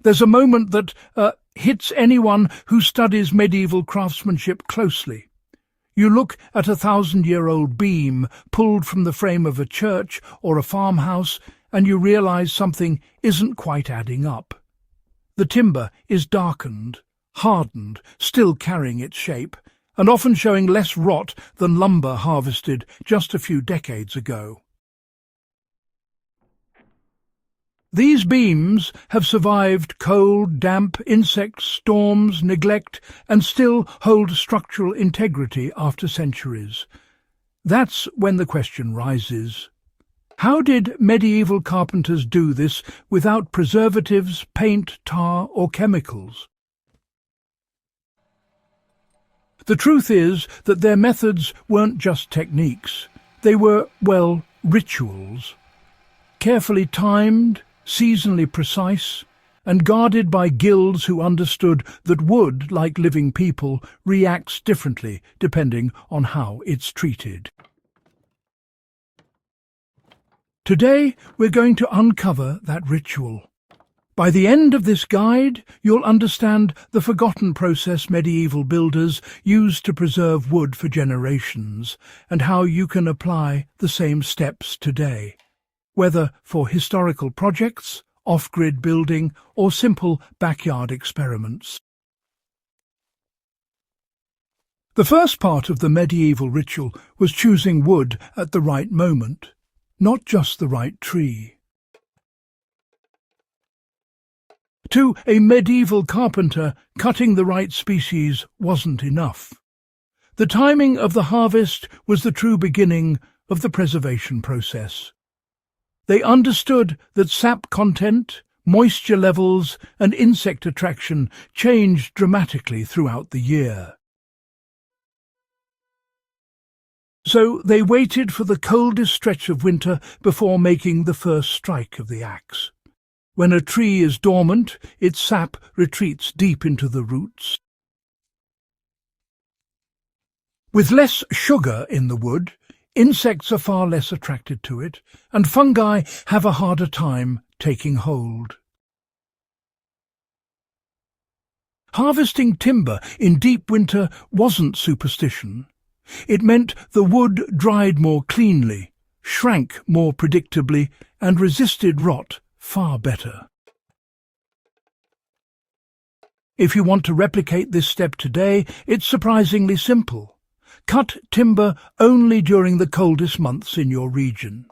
There's a moment that hits anyone who studies medieval craftsmanship closely. You look at a 1,000-year-old beam pulled from the frame of a church or a farmhouse, and you realize something isn't quite adding up. The timber is darkened, hardened, still carrying its shape, and often showing less rot than lumber harvested just a few decades ago. These beams have survived cold, damp, insects, storms, neglect, and still hold structural integrity after centuries. That's when the question rises: how did medieval carpenters do this without preservatives, paint, tar, or chemicals? The truth is that their methods weren't just techniques. They were, well, rituals. Carefully timed, seasonally precise, and guarded by guilds who understood that wood, like living people, reacts differently depending on how it's treated. Today, we're going to uncover that ritual. By the end of this guide, you'll understand the forgotten process medieval builders used to preserve wood for generations, and how you can apply the same steps today, whether for historical projects, off-grid building, or simple backyard experiments. The first part of the medieval ritual was choosing wood at the right moment, not just the right tree. To a medieval carpenter, cutting the right species wasn't enough. The timing of the harvest was the true beginning of the preservation process. They understood that sap content, moisture levels, and insect attraction changed dramatically throughout the year. So they waited for the coldest stretch of winter before making the first strike of the axe. When a tree is dormant, its sap retreats deep into the roots. With less sugar in the wood, insects are far less attracted to it, and fungi have a harder time taking hold. Harvesting timber in deep winter wasn't superstition. It meant the wood dried more cleanly, shrank more predictably, and resisted rot far better. If you want to replicate this step today, it's surprisingly simple. Cut timber only during the coldest months in your region.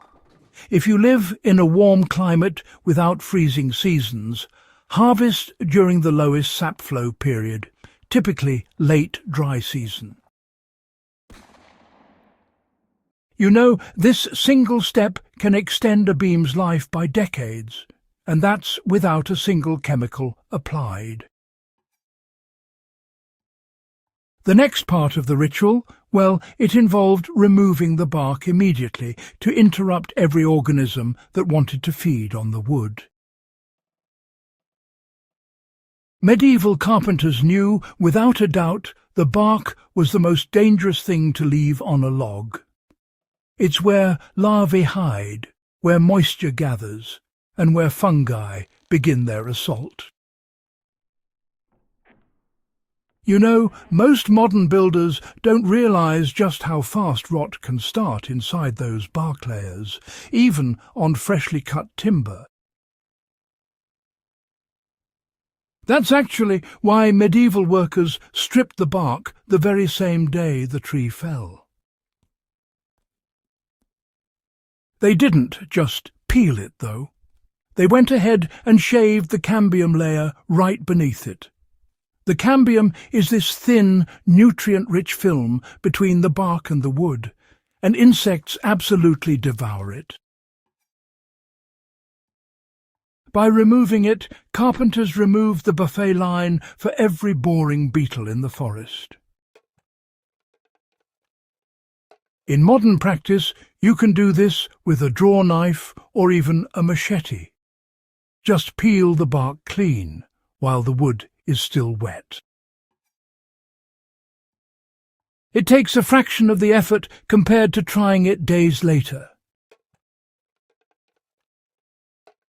If you live in a warm climate without freezing seasons, harvest during the lowest sap flow period, typically late dry season. You know, this single step can extend a beam's life by decades, and that's without a single chemical applied. The next part of the ritual, well, it involved removing the bark immediately to interrupt every organism that wanted to feed on the wood. Medieval carpenters knew, without a doubt, the bark was the most dangerous thing to leave on a log. It's where larvae hide, where moisture gathers, and where fungi begin their assault. You know, most modern builders don't realize just how fast rot can start inside those bark layers, even on freshly cut timber. That's actually why medieval workers stripped the bark the very same day the tree fell. They didn't just peel it, though. They went ahead and shaved the cambium layer right beneath it. The cambium is this thin, nutrient-rich film between the bark and the wood, and insects absolutely devour it. By removing it, carpenters removed the buffet line for every boring beetle in the forest. In modern practice, you can do this with a draw knife or even a machete. Just peel the bark clean while the wood is still wet. It takes a fraction of the effort compared to trying it days later.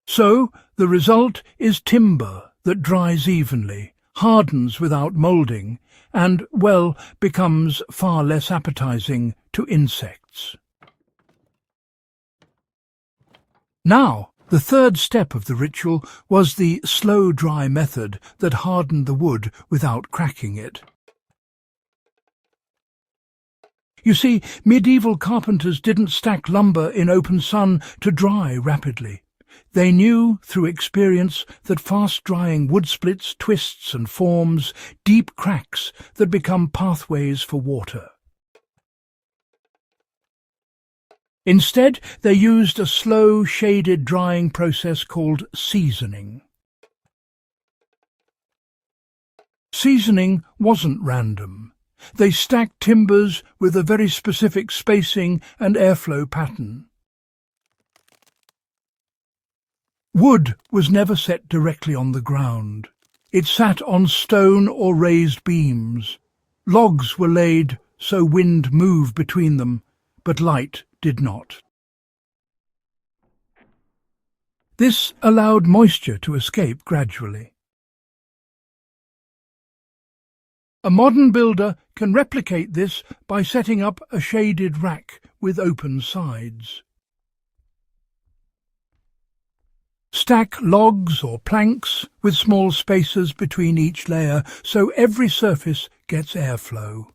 So, the result is timber, that dries evenly, hardens without moulding, and, well, becomes far less appetizing to insects. Now, the third step of the ritual was the slow-dry method that hardened the wood without cracking it. You see, medieval carpenters didn't stack lumber in open sun to dry rapidly. They knew, through experience, that fast-drying wood splits, twists and forms deep cracks that become pathways for water. Instead, they used a slow, shaded drying process called seasoning. Seasoning wasn't random. They stacked timbers with a very specific spacing and airflow pattern. Wood was never set directly on the ground. It sat on stone or raised beams. Logs were laid so wind moved between them, but light did not. This allowed moisture to escape gradually. A modern builder can replicate this by setting up a shaded rack with open sides. Stack logs or planks with small spaces between each layer so every surface gets airflow.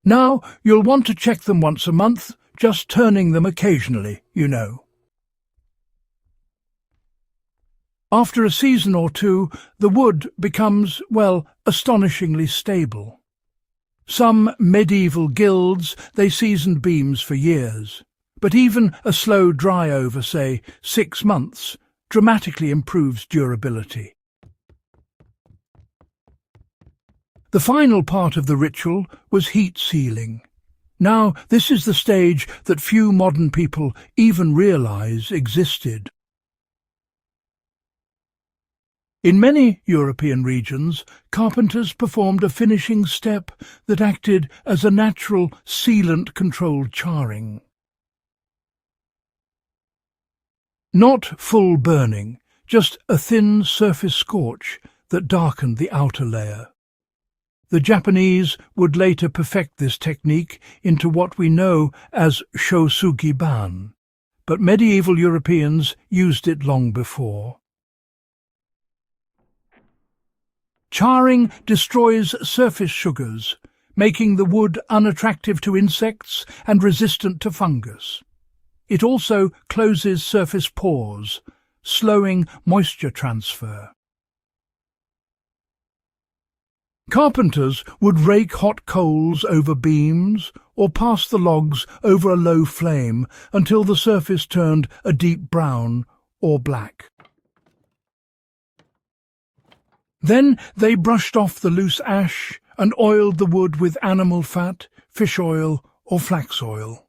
Now you'll want to check them once a month, just turning them occasionally, you know. After a season or two, the wood becomes, well, astonishingly stable. Some medieval guilds, they seasoned beams for years. But even a slow dry over, say, 6 months, dramatically improves durability. The final part of the ritual was heat sealing. Now, this is the stage that few modern people even realize existed. In many European regions, carpenters performed a finishing step that acted as a natural sealant-controlled charring. Not full burning, just a thin surface scorch that darkened the outer layer. The Japanese would later perfect this technique into what we know as shosugi-ban, but medieval Europeans used it long before. Charring destroys surface sugars, making the wood unattractive to insects and resistant to fungus. It also closes surface pores, slowing moisture transfer. Carpenters would rake hot coals over beams or pass the logs over a low flame until the surface turned a deep brown or black. Then they brushed off the loose ash and oiled the wood with animal fat, fish oil or flax oil.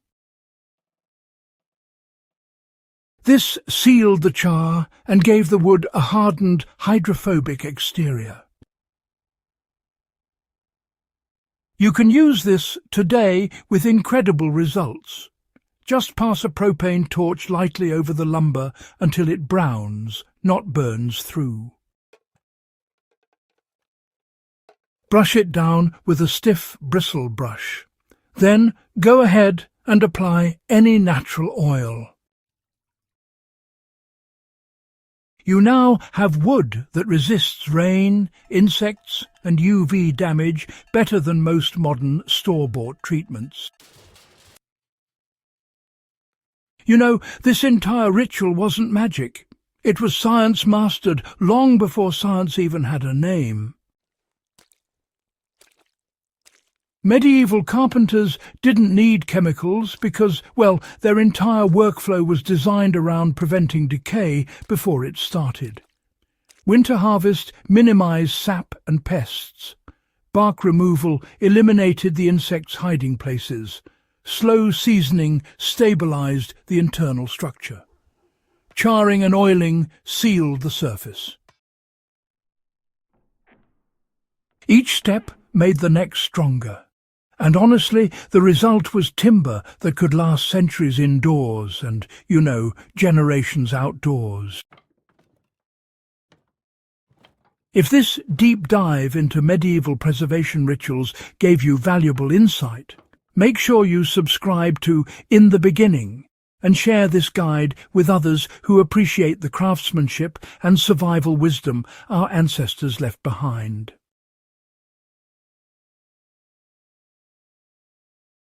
This sealed the char and gave the wood a hardened, hydrophobic exterior. You can use this today with incredible results. Just pass a propane torch lightly over the lumber until it browns, not burns through. Brush it down with a stiff bristle brush. Then go ahead and apply any natural oil. You now have wood that resists rain, insects and UV damage better than most modern store-bought treatments. You know, this entire ritual wasn't magic. It was science mastered long before science even had a name. Medieval carpenters didn't need chemicals because, well, their entire workflow was designed around preventing decay before it started. Winter harvest minimized sap and pests. Bark removal eliminated the insects' hiding places. Slow seasoning stabilized the internal structure. Charring and oiling sealed the surface. Each step made the next stronger. And honestly, the result was timber that could last centuries indoors and, you know, generations outdoors. If this deep dive into medieval preservation rituals gave you valuable insight, make sure you subscribe to In the Beginning and share this guide with others who appreciate the craftsmanship and survival wisdom our ancestors left behind.